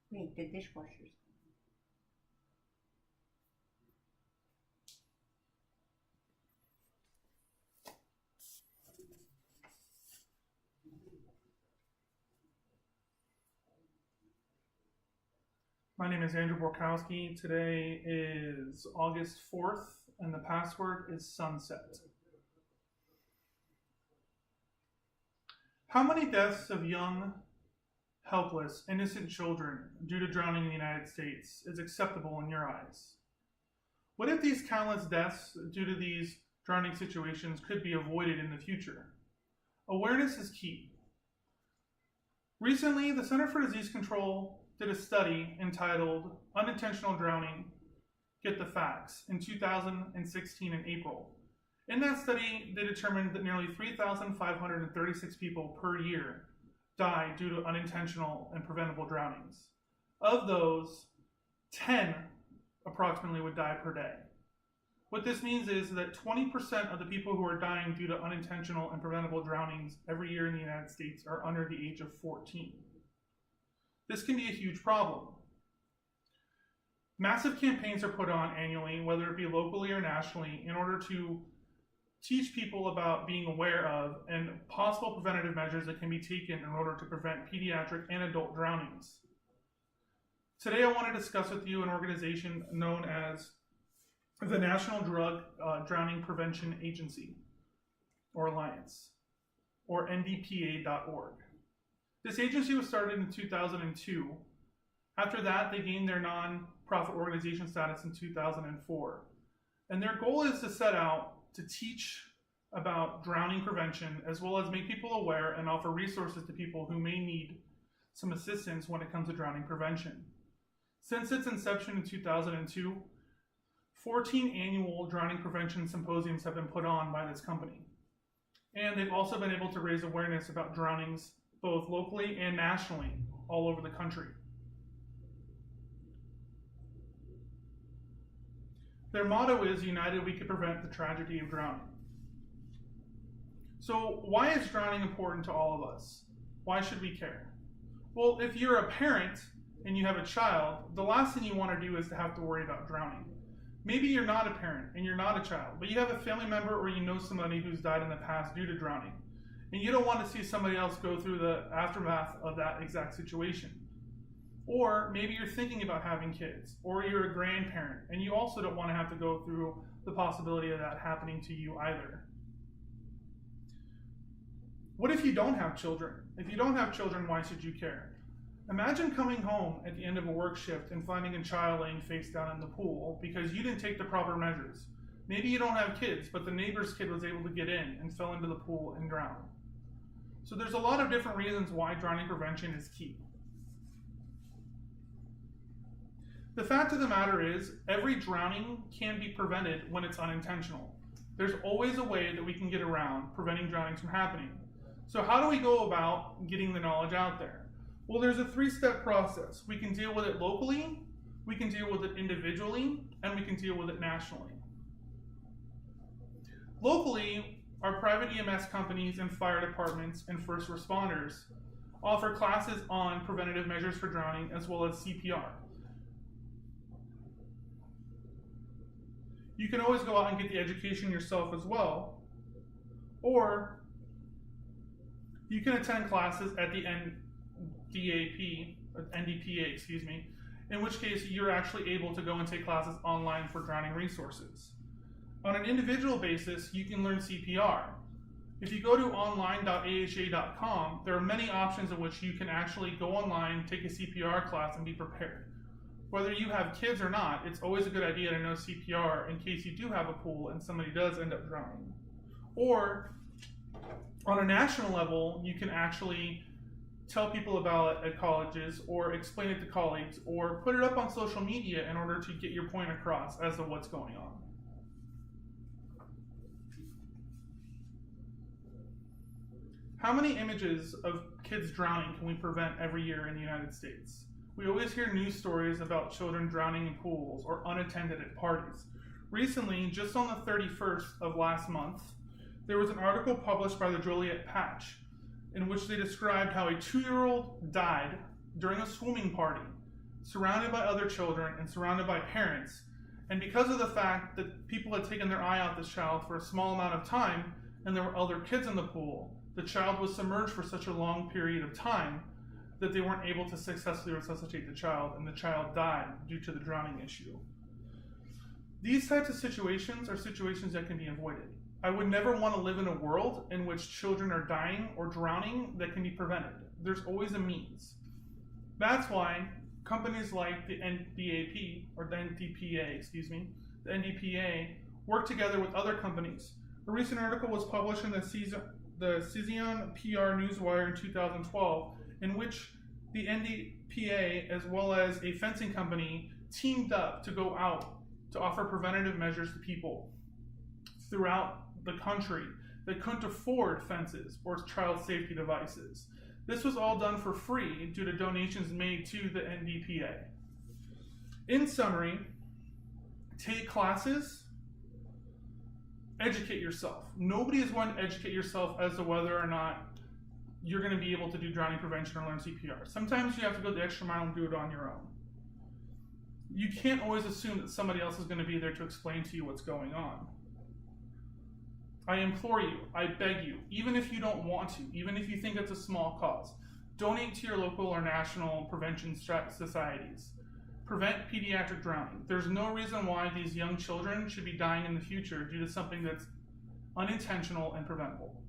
Wait, the dishwasher's. My name is Andrew Borkowski. Today is August 4th, and the password is sunset. How many deaths of young, helpless, innocent children due to drowning in the United States is acceptable in your eyes? What if these countless deaths due to these drowning situations could be avoided in the future? Awareness is key. Recently, the Center for Disease Control did a study entitled Unintentional Drowning, Get the Facts, in 2016 in April. In that study, they determined that nearly 3,536 people per year die due to unintentional and preventable drownings. Of those, 10 approximately would die per day. What this means is that 20% of the people who are dying due to unintentional and preventable drownings every year in the United States are under the age of 14. This can be a huge problem. Massive campaigns are put on annually, whether it be locally or nationally, in order to teach people about being aware of and possible preventative measures that can be taken in order to prevent pediatric and adult drownings. Today I want to discuss with you an organization known as the National Drug Drowning Prevention Agency, or Alliance, or NDPA.org. This agency was started in 2002. After that, they gained their non-profit organization status in 2004. And their goal is to set out to teach about drowning prevention, as well as make people aware and offer resources to people who may need some assistance when it comes to drowning prevention. Since its inception in 2002, 14 annual drowning prevention symposiums have been put on by this company. And they've also been able to raise awareness about drownings both locally and nationally all over the country. Their motto is, "United we can prevent the tragedy of drowning." So why is drowning important to all of us? Why should we care? Well, if you're a parent and you have a child, the last thing you want to do is to have to worry about drowning. Maybe you're not a parent and you're not a child, but you have a family member or you know somebody who's died in the past due to drowning. And you don't want to see somebody else go through the aftermath of that exact situation. Or maybe you're thinking about having kids, or you're a grandparent, and you also don't want to have to go through the possibility of that happening to you either. What if you don't have children? If you don't have children, why should you care? Imagine coming home at the end of a work shift and finding a child laying face down in the pool because you didn't take the proper measures. Maybe you don't have kids, but the neighbor's kid was able to get in and fell into the pool and drowned. So there's a lot of different reasons why drowning prevention is key. The fact of the matter is, every drowning can be prevented when it's unintentional. There's always a way that we can get around preventing drownings from happening. So how do we go about getting the knowledge out there? Well, there's a 3-step process. We can deal with it locally, we can deal with it individually, and we can deal with it nationally. Locally, our private EMS companies and fire departments and first responders offer classes on preventative measures for drowning as well as CPR. You can always go out and get the education yourself as well, or you can attend classes at the NDPA, in which case you're actually able to go and take classes online for drowning resources. On an individual basis, you can learn CPR. If you go to online.aha.com, there are many options in which you can actually go online, take a CPR class, and be prepared. Whether you have kids or not, it's always a good idea to know CPR in case you do have a pool and somebody does end up drowning. Or, on a national level, you can actually tell people about it at colleges, or explain it to colleagues, or put it up on social media in order to get your point across as to what's going on. How many images of kids drowning can we prevent every year in the United States? We always hear news stories about children drowning in pools or unattended at parties. Recently, just on the 31st of last month, there was an article published by the Joliet Patch in which they described how a 2-year-old died during a swimming party surrounded by other children, and surrounded by parents. And because of the fact that people had taken their eye off this child for a small amount of time, and there were other kids in the pool, the child was submerged for such a long period of time that they weren't able to successfully resuscitate the child, and the child died due to the drowning issue. These types of situations are situations that can be avoided. I would never want to live in a world in which children are dying or drowning that can be prevented. There's always a means. That's why companies like the NDAP, or the NDPA, the NDPA, work together with other companies. A recent article was published in the Cision PR Newswire in 2012, in which the NDPA, as well as a fencing company, teamed up to go out to offer preventative measures to people throughout the country that couldn't afford fences or child safety devices. This was all done for free due to donations made to the NDPA. In summary, take classes, educate yourself. Nobody is going to educate yourself as to whether or not you're going to be able to do drowning prevention or learn CPR. Sometimes you have to go the extra mile and do it on your own. You can't always assume that somebody else is going to be there to explain to you what's going on. I implore you, I beg you, even if you don't want to, even if you think it's a small cause, donate to your local or national prevention societies. Prevent pediatric drowning. There's no reason why these young children should be dying in the future due to something that's unintentional and preventable.